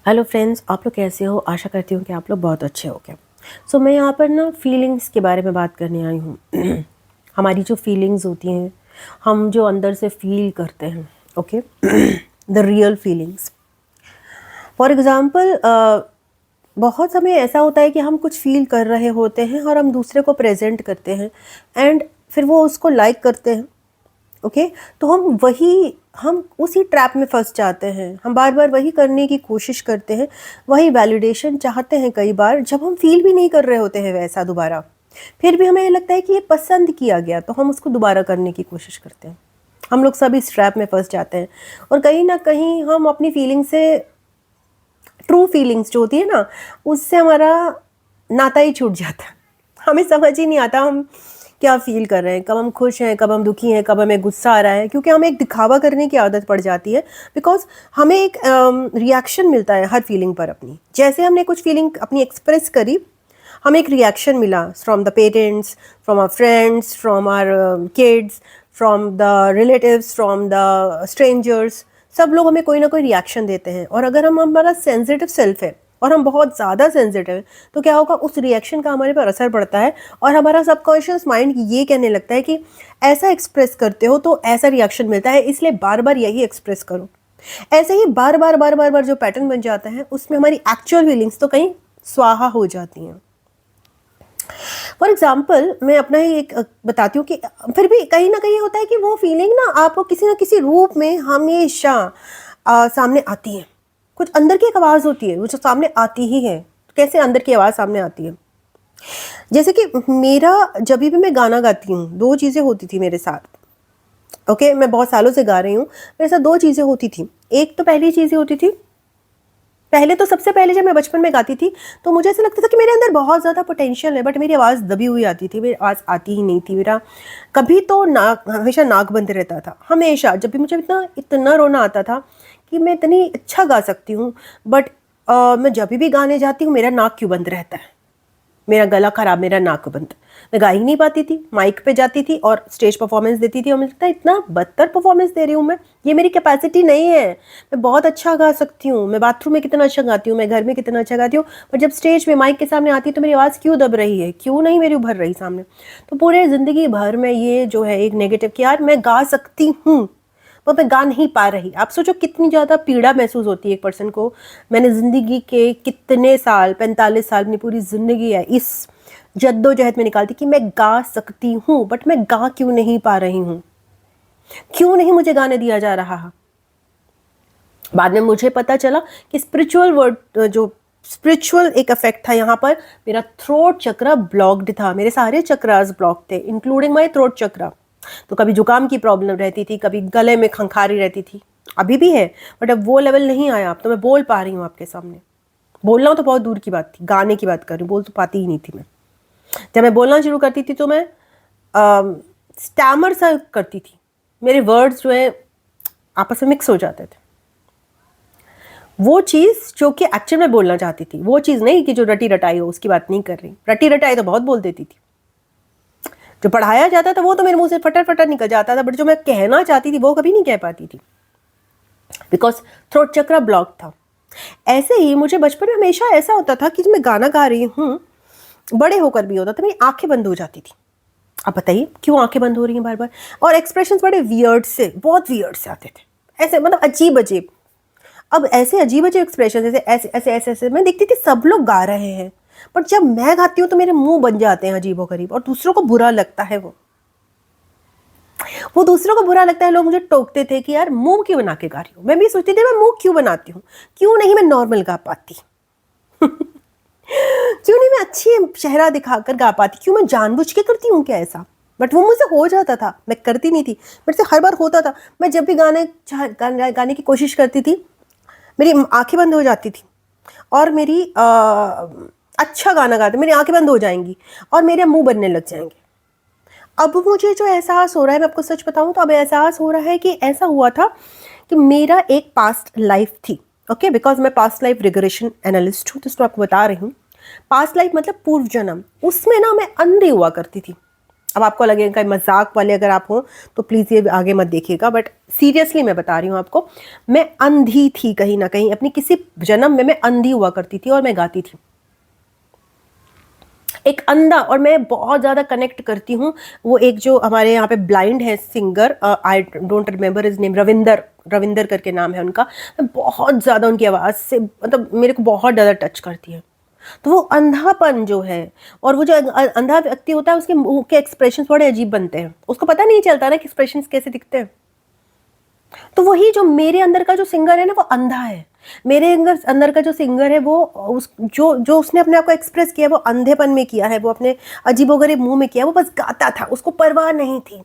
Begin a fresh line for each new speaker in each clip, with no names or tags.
Hello friends, आप लोग कैसे हो? आशा करती हूँ कि आप लोग बहुत अच्छे होंगे। मैं यहाँ पर ना फीलिंग्स के बारे में बात करने आई हूँ। हमारी जो फीलिंग्स होती हैं, हम जो अंदर से फील करते हैं, okay, the real feelings. For example, बहुत समय ऐसा होता है कि हम कुछ फील कर रहे होते हैं और हम दूसरे को प्रेजेंट करते हैं एंड फिर वो उसको लाइक करते हैं। ओके, तो हम उसी ट्रैप में फंस जाते हैं। हम बार बार वही करने की कोशिश करते हैं, वही वैलिडेशन चाहते हैं कई बार, जब हम फील भी नहीं कर रहे होते हैं वैसा दोबारा। फिर भी हमें लगता है कि ये पसंद किया गया, तो हम उसको दोबारा करने की कोशिश करते हैं। हम लोग सब इस ट्रैप में फंस जाते हैं और कहीं ना कहीं हम अपनी फीलिंग से, ट्रू फीलिंग्स जो होती है ना, उससे हमारा नाता ही छूट जाता है। हमें समझ ही नहीं आता हम क्या फील कर रहे हैं, कब हम खुश हैं, कब हम दुखी हैं, कब हमें गुस्सा आ रहा है, क्योंकि हमें एक दिखावा करने की आदत पड़ जाती है। बिकॉज हमें एक रिएक्शन मिलता है हर फीलिंग पर अपनी। जैसे हमने कुछ फीलिंग अपनी एक्सप्रेस करी, हमें एक रिएक्शन मिला from the parents, from our friends, from our kids, from the relatives, from the strangers. सब लोग हमें कोई ना कोई रिएक्शन देते हैं, और अगर हमारा सेंसिटिव सेल्फ है और हम बहुत ज़्यादा सेंसिटिव हैं, तो क्या होगा, उस रिएक्शन का हमारे पर असर पड़ता है और हमारा सबकॉन्शियस माइंड ये कहने लगता है कि ऐसा एक्सप्रेस करते हो तो ऐसा रिएक्शन मिलता है, इसलिए बार बार यही एक्सप्रेस करो। ऐसे ही बार बार बार बार बार जो पैटर्न बन जाता है, उसमें हमारी एक्चुअल फीलिंग्स तो कहीं स्वाहा हो जाती हैं। फॉर एग्जाम्पल, मैं अपना ही एक बताती हूँ कि फिर भी कहीं ना कहीं होता है कि वो फीलिंग आपको किसी ना किसी रूप में हमेशा सामने आती है। कुछ अंदर की एक आवाज़ होती है वो जो सामने आती ही है। कैसे अंदर की आवाज़ सामने आती है? जैसे कि मेरा, जब भी मैं गाना गाती हूँ, दो चीज़ें होती थी मेरे साथ। ओके, मैं बहुत सालों से गा रही हूँ। मेरे साथ दो चीज़ें होती थी। एक तो पहली चीज़ें होती थी, पहले तो सबसे पहले जब मैं बचपन में गाती थी तो मुझे ऐसा लगता था कि मेरे अंदर बहुत ज़्यादा पोटेंशियल है, बट मेरी आवाज़ दबी हुई आती थी, मेरी आवाज़ आती ही नहीं थी। मेरा कभी तो नाक, हमेशा नाक बंद रहता था। हमेशा जब भी मुझे इतना इतना रोना आता था कि मैं इतनी अच्छा गा सकती हूँ, बट मैं जब भी गाने जाती हूँ मेरा नाक क्यों बंद रहता है, मेरा गला खराब, मेरा नाक बंद। मैं गा ही नहीं पाती थी। माइक पे जाती थी और स्टेज परफॉर्मेंस देती थी और मुझे लगता है इतना बदतर परफॉर्मेंस दे रही हूँ मैं, ये मेरी कैपेसिटी नहीं है। मैं बहुत अच्छा गा सकती हूँ, मैं बाथरूम में कितना अच्छा गाती हूँ, मैं घर में कितना अच्छा गाती हूँ, पर जब स्टेज पे माइक के सामने आती है तो मेरी आवाज़ क्यों दब रही है, क्यों नहीं मेरी उभर रही सामने। तो पूरे ज़िंदगी भर में ये जो है एक नेगेटिव कि यार मैं गा सकती हूँ, वो मैं गा नहीं पा रही। आप सोचो कितनी ज़्यादा पीड़ा महसूस होती है एक पर्सन को। मैंने ज़िंदगी के कितने साल, 45 साल, अपनी पूरी ज़िंदगी है इस जद्दोजहद में निकालती कि मैं गा सकती हूँ, बट मैं गा क्यों नहीं पा रही हूँ, क्यों नहीं मुझे गाने दिया जा रहा है। बाद में मुझे पता चला कि स्पिरिचुअल वर्ड, जो स्पिरिचुअल एक इफेक्ट था यहाँ पर, मेरा थ्रोट चक्रा ब्लॉक्ड था, मेरे सारे चक्रास ब्लॉक थे, इंक्लूडिंग माई थ्रोट चक्रा। तो कभी जुकाम की प्रॉब्लम रहती थी, कभी गले में खंखारी रहती थी, अभी भी है, बट अब वो लेवल नहीं आया। अब तो मैं बोल पा रही हूँ आपके सामने। बोलना तो बहुत दूर की बात थी, गाने की बात कर रही हूँ, बोल तो पाती ही नहीं थी मैं। जब मैं बोलना शुरू करती थी तो मैं स्टैमर सा करती थी, मेरे वर्ड्स जो है आपस में मिक्स हो जाते थे। वो चीज़ जो कि एक्चुअल में बोलना चाहती थी, वो चीज़ नहीं कि जो रटी रटाई हो, उसकी बात नहीं कर रही। रटी रटाई तो बहुत बोल देती थी, जो पढ़ाया जाता था वो तो मेरे मुंह से फटर फटर निकल जाता था, बट जो मैं कहना चाहती थी वो कभी नहीं कह पाती थी, बिकॉज थ्रोट चक्रा ब्लॉक था। ऐसे ही मुझे बचपन में हमेशा ऐसा होता था कि जब मैं गाना गा रही हूँ, बड़े होकर भी होता था, मेरी आंखें बंद हो जाती थी। अब बताइए क्यों आंखें बंद हो रही हैं बार बार, और एक्सप्रेशंस बड़े वियर्ड से, बहुत वियर्ड से आते थे, ऐसे मतलब अजीब अजीब। अब ऐसे अजीब अजीब एक्सप्रेशन, जैसे ऐसे ऐसे ऐसे ऐसे मैं देखती थी सब लोग गा रहे हैं, बट जब मैं गाती हूँ तो मेरे मुंह बन जाते हैं अजीबो गरीब, और दूसरों को बुरा लगता है। वो दूसरों को बुरा लगता है। लोग मुझे टोकते थे कि यार मुंह क्यों बना के गा रही हूँ। मैं भी सोचती थी मैं मुंह क्यों बनाती हूँ, क्यों नहीं मैं नॉर्मल गा पाती, क्यों नहीं मैं अच्छी चेहरा दिखाकर गा पाती, क्यों मैं जानबूझ के करती हूँ क्या ऐसा। बट वो मुझसे हो जाता था, मैं करती नहीं थी, मेरे से हर बार होता था। मैं जब भी गाने की कोशिश करती थी, मेरी आंखें बंद हो जाती थी, और मेरी अच्छा गाना गाते मेरी आंखें बंद हो जाएंगी और मेरे मुंह बनने लग जाएंगे। अब मुझे जो एहसास हो रहा है, मैं आपको सच बताऊं तो अब एहसास हो रहा है कि ऐसा हुआ था कि मेरा एक पास्ट लाइफ थी। ओके, बिकॉज मैं पास्ट लाइफ रिग्रेशन एनालिस्ट हूँ, तो इसको आपको बता रही हूँ। पास्ट लाइफ मतलब पूर्व जन्म, उसमें ना मैं अंधी हुआ करती थी। अब आपको लगेगा कि मजाक वाले अगर आप हो तो प्लीज़ ये आगे मत देखिएगा, बट सीरियसली मैं बता रही हूँ आपको, मैं अंधी थी कहीं ना कहीं, अपनी किसी जन्म में मैं अंधी हुआ करती थी और मैं गाती थी, एक अंधा। और मैं बहुत ज़्यादा कनेक्ट करती हूँ, वो एक जो हमारे यहाँ पे ब्लाइंड है singer, I don't remember his name, Ravinder करके नाम है उनका, मैं बहुत ज़्यादा उनकी आवाज़ से, मतलब मेरे को बहुत ज़्यादा टच करती है। तो वो अंधापन जो है, और वो जो अंधा व्यक्ति होता है उसके मुंह के एक्सप्रेशंस बड़े अजीब बनते हैं, उसको पता नहीं चलता ना कि एक्सप्रेशंस कैसे दिखते हैं। तो वही जो मेरे अंदर का जो सिंगर है ना, वो अंधा है। मेरे अंदर का जो सिंगर है वो जो उसने अपने आप को एक्सप्रेस किया वो अंधेपन में किया है, वो अपने अजीबोगरीब मुंह में किया, वो बस गाता था, उसको परवाह नहीं थी।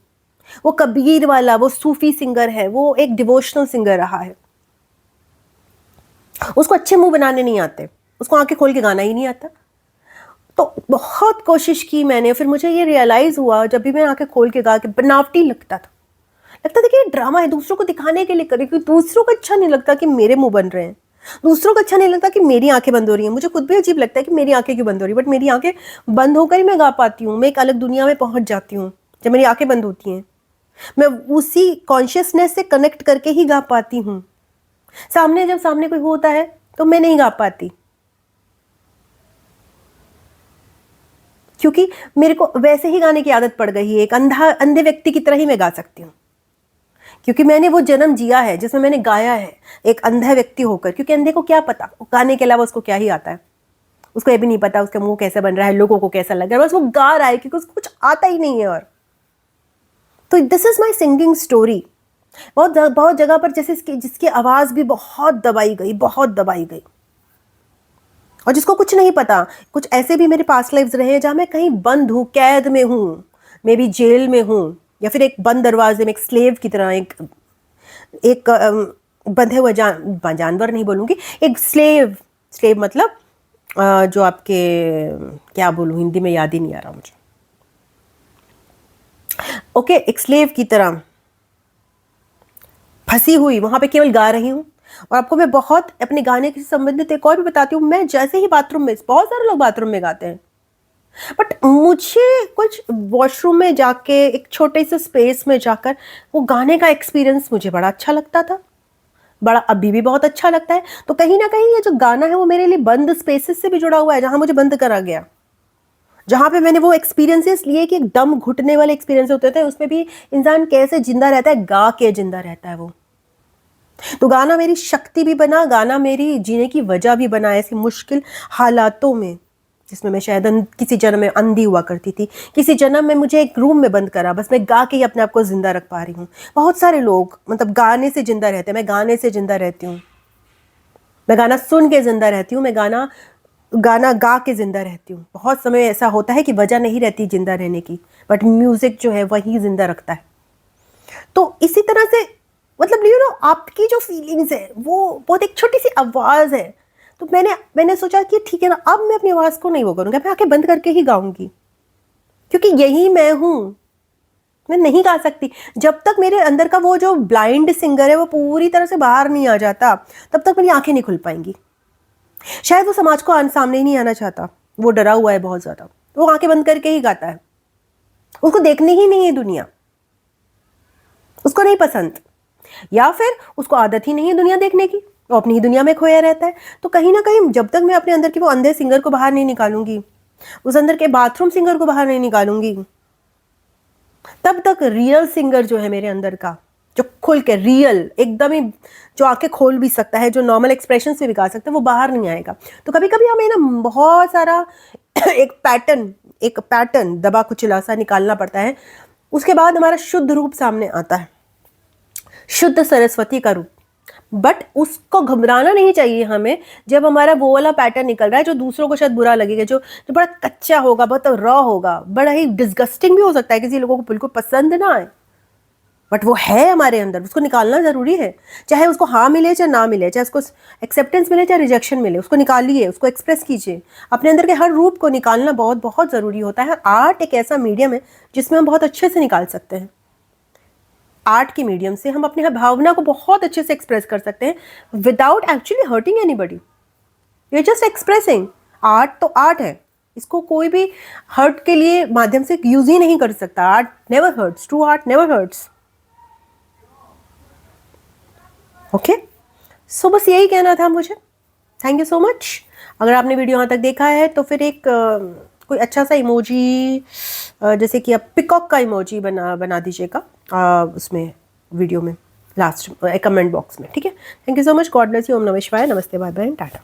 वो कबीर वाला, वो सूफी सिंगर है, वो एक डिवोशनल सिंगर रहा है। उसको अच्छे मुंह बनाने नहीं आते, उसको आंखें खोल के गाना ही नहीं आता। तो बहुत कोशिश की मैंने, फिर मुझे ये रियलाइज हुआ जब भी मैं आंखें खोल के गा के, बनावटी लगता था कि ये ड्रामा है, दूसरों को दिखाने के लिए करे, क्योंकि दूसरों को अच्छा नहीं लगता कि मेरे मुंह बन रहे हैं, दूसरों को अच्छा नहीं लगता कि मेरी आंखें बंद हो रही हैं। मुझे खुद भी अजीब लगता है कि मेरी आंखें क्यों बंद हो रही है, बट मेरी आंखें बंद होकर ही मैं गा पाती हूँ, मैं एक अलग दुनिया में पहुंच जाती हूँ। जब मेरी आंखें बंद होती हैं मैं उसी कॉन्शियसनेस से कनेक्ट करके ही गा पाती हूँ। जब सामने कोई होता है तो मैं नहीं गा पाती, क्योंकि मेरे को वैसे ही गाने की आदत पड़ गई है, एक अंधे व्यक्ति की तरह ही मैं गा सकती हूँ, क्योंकि मैंने वो जन्म जिया है जिसमें मैंने गाया है एक अंधा व्यक्ति होकर। क्योंकि अंधे को क्या पता, गाने के अलावा उसको क्या ही आता है, उसको ये भी नहीं पता उसका मुंह कैसे बन रहा है, लोगों को कैसा लग रहा है, बस वो गा रहा है क्योंकि उसको कुछ आता ही नहीं है। और तो this is my singing story. बहुत जगह पर जैसे जिसकी आवाज भी बहुत दबाई गई, और जिसको कुछ नहीं पता। कुछ ऐसे भी मेरे पास्ट लाइफ्स रहे हैं जहां मैं कहीं बंद हूं, कैद में हूं, मे बी जेल में हूं, या फिर एक बंद दरवाजे में एक स्लेव की तरह, एक बंधे हुए जानवर नहीं बोलूंगी, एक स्लेव मतलब जो आपके, क्या बोलूं हिंदी में याद ही नहीं आ रहा मुझे, ओके, एक स्लेव की तरह फंसी हुई वहां पे केवल गा रही हूँ। और आपको मैं बहुत अपने गाने से संबंधित एक और भी बताती हूँ। मैं जैसे ही बाथरूम में, बहुत सारे लोग बाथरूम में गाते हैं, बट मुझे कुछ वॉशरूम में जाके एक छोटे से स्पेस में जाकर वो गाने का एक्सपीरियंस मुझे बड़ा अच्छा लगता था, बड़ा अभी भी बहुत अच्छा लगता है। तो कहीं ना कहीं ये जो गाना है वो मेरे लिए बंद स्पेसेस से भी जुड़ा हुआ है, जहां मुझे बंद करा गया, जहां पे मैंने वो एक्सपीरियंसेस लिए कि एक दम घुटने वाले एक्सपीरियंस होते थे, उसमें भी इंसान कैसे जिंदा रहता है, गा के जिंदा रहता है वो। तो गाना मेरी शक्ति भी बना, गाना मेरी जीने की वजह भी बना ऐसी मुश्किल हालातों में, जिसमें मैं शायद किसी जन्म में अंधी हुआ करती थी, किसी जन्म में मुझे एक रूम में बंद करा, बस मैं गा के ही अपने आप को जिंदा रख पा रही हूँ। बहुत सारे लोग मतलब गाने से जिंदा रहते हैं, मैं गाने से जिंदा रहती हूँ, मैं गाना सुन के जिंदा रहती हूँ, मैं गाना गा के जिंदा रहती हूँ। बहुत समय ऐसा होता है कि वजह नहीं रहती जिंदा रहने की, बट म्यूजिक जो है वही जिंदा रखता है। तो इसी तरह से मतलब आपकी जो फीलिंग्स है वो बहुत एक छोटी सी आवाज है। तो मैंने सोचा कि ठीक है ना, अब मैं अपनी आवाज को नहीं वो करूंगा, मैं आंखें बंद करके ही गाऊंगी, क्योंकि यही मैं हूं। मैं नहीं गा सकती जब तक मेरे अंदर का वो जो ब्लाइंड सिंगर है वो पूरी तरह से बाहर नहीं आ जाता, तब तक मेरी आंखें नहीं खुल पाएंगी। शायद वो समाज को सामने ही नहीं आना चाहता, वो डरा हुआ है बहुत ज्यादा, वो आंखें बंद करके ही गाता है, उसको देखनी ही नहीं है दुनिया, उसको नहीं पसंद, या फिर उसको आदत ही नहीं है दुनिया देखने की, वो अपनी ही दुनिया में खोया रहता है। तो कहीं ना कहीं जब तक मैं अपने अंदर के वो अंधे सिंगर को बाहर नहीं निकालूंगी, उस अंदर के बाथरूम सिंगर को बाहर नहीं निकालूंगी, तब तक रियल सिंगर जो है मेरे अंदर का, जो खुल के रियल एकदम ही, जो आंखें खोल भी सकता है, जो नॉर्मल एक्सप्रेशन से भी गा सकता है, वो बाहर नहीं आएगा। तो कभी कभी हमें ना बहुत सारा एक पैटर्न दबा कुचला सा निकालना पड़ता है, उसके बाद हमारा शुद्ध रूप सामने आता है, शुद्ध सरस्वती का रूप। बट उसको घबराना नहीं चाहिए हमें जब हमारा वो वाला पैटर्न निकल रहा है जो दूसरों को शायद बुरा लगेगा, जो बड़ा कच्चा होगा, बहुत रॉ होगा, बड़ा ही डिस्गस्टिंग भी हो सकता है, किसी लोगों को बिल्कुल पसंद ना आए, बट वो है हमारे अंदर, उसको निकालना जरूरी है। चाहे उसको हाँ मिले चाहे ना मिले, चाहे उसको एक्सेप्टेंस मिले चाहे रिजेक्शन मिले, उसको निकालिए, उसको एक्सप्रेस कीजिए। अपने अंदर के हर रूप को निकालना बहुत बहुत ज़रूरी होता है। आर्ट एक ऐसा मीडियम है जिसमें हम बहुत अच्छे से निकाल सकते हैं। आर्ट के मीडियम से हम अपनी भावना को बहुत अच्छे से एक्सप्रेस कर सकते हैं without actually hurting anybody. You are just expressing. Art तो आर्ट है, इसको कोई भी हर्ट के लिए माध्यम से यूज ही नहीं कर सकता। Heart never hurts, true heart never hurts. Okay, so बस यही कहना था मुझे। Thank you so much. अगर आपने वीडियो यहाँ तक देखा है तो फिर एक कोई अच्छा सा इमोजी, जैसे कि आप पिकॉक का इमोजी बना दीजिएगा उसमें वीडियो में लास्ट कमेंट बॉक्स में, ठीक है। Thank you so much. God bless you. ओम नमः शिवाय। नमस्ते, बाय बाय, टाटा।